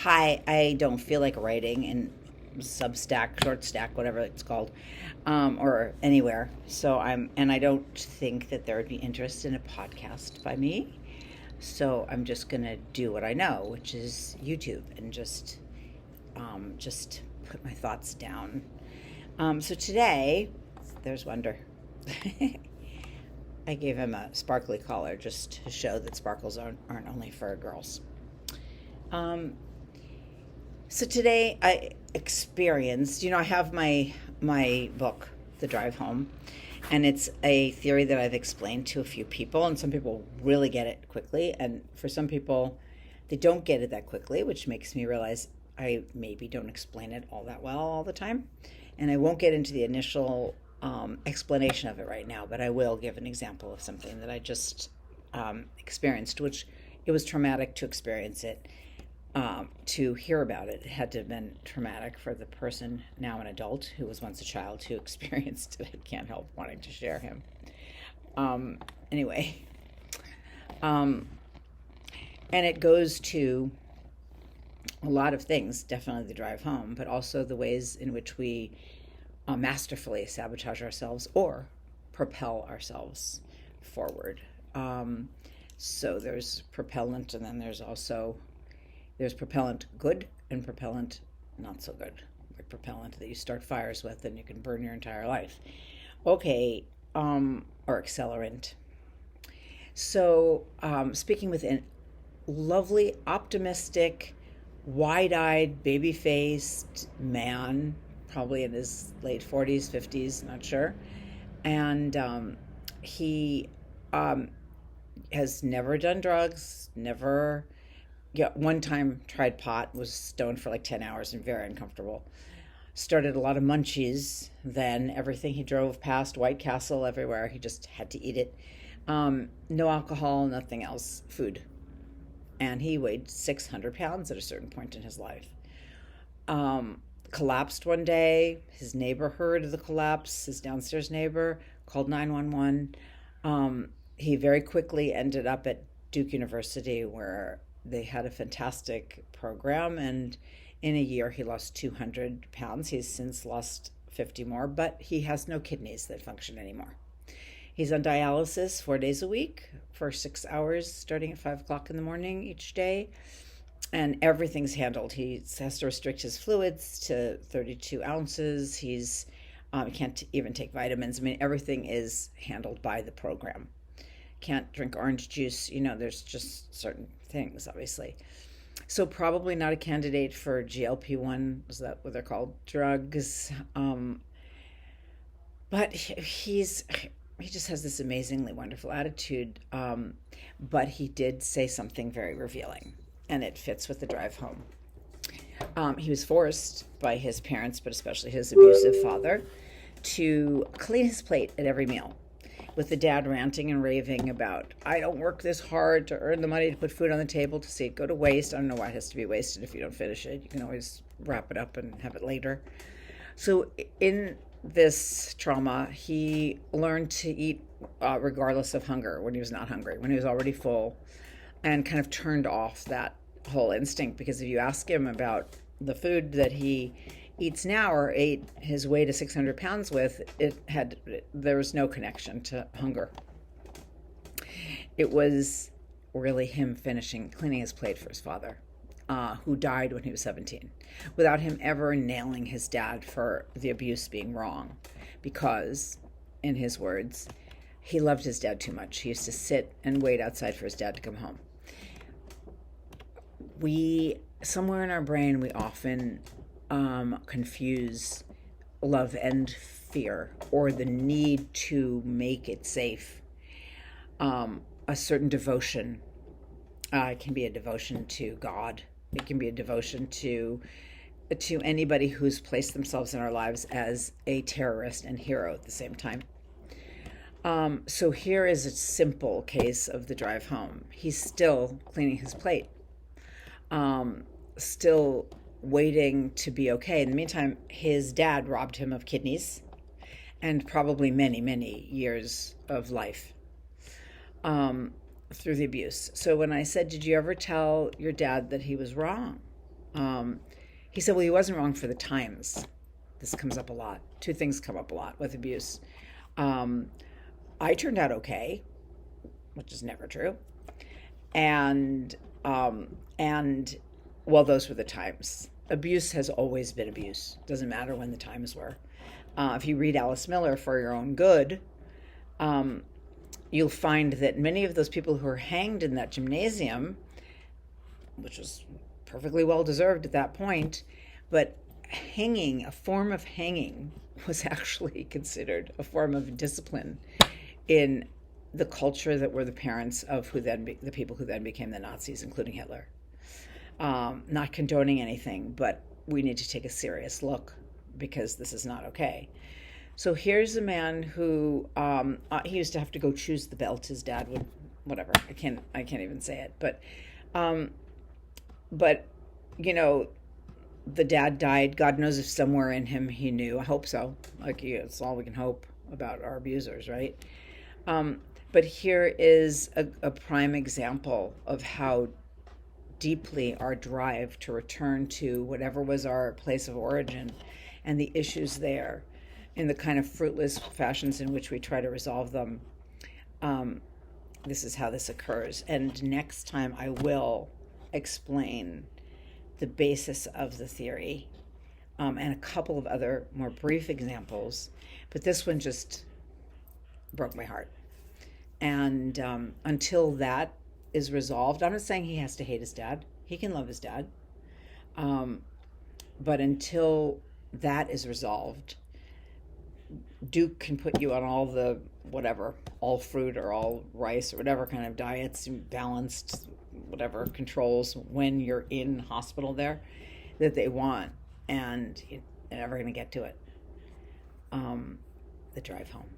Hi, I don't feel like writing in Substack, Short Stack, whatever it's called, or anywhere. And I don't think that there would be interest in a podcast by me. So I'm just gonna do what I know, which is YouTube, and just put my thoughts down. So today, there's Wonder. I gave him a sparkly collar just to show that sparkles aren't only for girls. Um, So today I experienced, I have my book, The Drive Home, and it's a theory that I've explained to a few people, and some people really get it quickly, and for some people, they don't get it that quickly, which makes me realize I maybe don't explain it all that well all the time. And I won't get into the initial explanation of it right now, but I will give an example of something that I just experienced, which it was traumatic to experience it. To hear about it. It had to have been traumatic for the person, now an adult, who was once a child who experienced it. I can't help wanting to share him. Anyway, um, and it goes to a lot of things, definitely the drive home, but also the ways in which we masterfully sabotage ourselves or propel ourselves forward. So there's propellant, and then there's propellant good and propellant not so good. Like propellant that you start fires with and you can burn your entire life. Okay, or accelerant. So, speaking with a lovely, optimistic, wide-eyed, baby-faced man, probably in his late 40s, 50s, not sure. And he has never done drugs, never one time tried pot, was stoned for like 10 hours and very uncomfortable. Started a lot of munchies, then everything he drove past, White Castle everywhere, he just had to eat it. No alcohol, nothing else, food. And he weighed 600 pounds at a certain point in his life. Collapsed one day. His neighbor heard of the collapse, his downstairs neighbor, called 911. He very quickly ended up at Duke University, where they had a fantastic program, and in a year he lost 200 pounds. He's since lost 50 more, but he has no kidneys that function anymore. He's on dialysis 4 days a week for 6 hours, starting at 5 o'clock in the morning each day, and everything's handled. He has to restrict his fluids to 32 ounces. He can't even take vitamins. I mean, everything is handled by the program. Can't drink orange juice. There's just certain things, obviously. So probably not a candidate for GLP-1, is that what they're called? Drugs. But he just has this amazingly wonderful attitude. But he did say something very revealing, and it fits with the drive home. He was forced by his parents, but especially his abusive father, to clean his plate at every meal, with the dad ranting and raving about, I don't work this hard to earn the money to put food on the table to see it go to waste. I don't know why it has to be wasted if you don't finish it. You can always wrap it up and have it later. So in this trauma, he learned to eat regardless of hunger, when he was not hungry, when he was already full, and kind of turned off that whole instinct. Because if you ask him about the food that he eats now or ate his way to 600 pounds with, there was no connection to hunger. It was really him cleaning his plate for his father, who died when he was 17, without him ever nailing his dad for the abuse being wrong, because, in his words, he loved his dad too much. He used to sit and wait outside for his dad to come home. Somewhere in our brain, we often confuse love and fear, or the need to make it safe. A certain devotion. It can be a devotion to God. It can be a devotion to anybody who's placed themselves in our lives as a terrorist and hero at the same time. So here is a simple case of the drive home. He's still cleaning his plate. Still waiting to be okay. In the meantime, his dad robbed him of kidneys and probably many, many years of life through the abuse. So when I said, did you ever tell your dad that he was wrong? Um, he said, well, he wasn't wrong for the times. This comes up a lot. Two things come up a lot with abuse. Um, I turned out okay, which is never true. And well, those were the times. Abuse has always been abuse. Doesn't matter when the times were. If you read Alice Miller For Your Own Good, um, you'll find that many of those people who were hanged in that gymnasium, which was perfectly well deserved at that point, but hanging, a form of hanging, was actually considered a form of discipline in the culture that were the parents of the people who then became the Nazis, including Hitler. Not condoning anything, but we need to take a serious look because this is not okay. So here's a man who he used to have to go choose the belt. His dad would, whatever. I can't even say it. But the dad died. God knows if somewhere in him he knew. I hope so. It's all we can hope about our abusers, right? But here is a prime example of how deeply our drive to return to whatever was our place of origin and the issues there in the kind of fruitless fashions in which we try to resolve them. This is how this occurs. And next time I will explain the basis of the theory and a couple of other more brief examples. But this one just broke my heart. And until that is resolved, I'm not saying he has to hate his dad. He can love his dad. But until that is resolved, Duke can put you on all the whatever, all fruit or all rice or whatever kind of diets, balanced, whatever controls when you're in hospital there that they want, and you're never going to get to it. The drive home.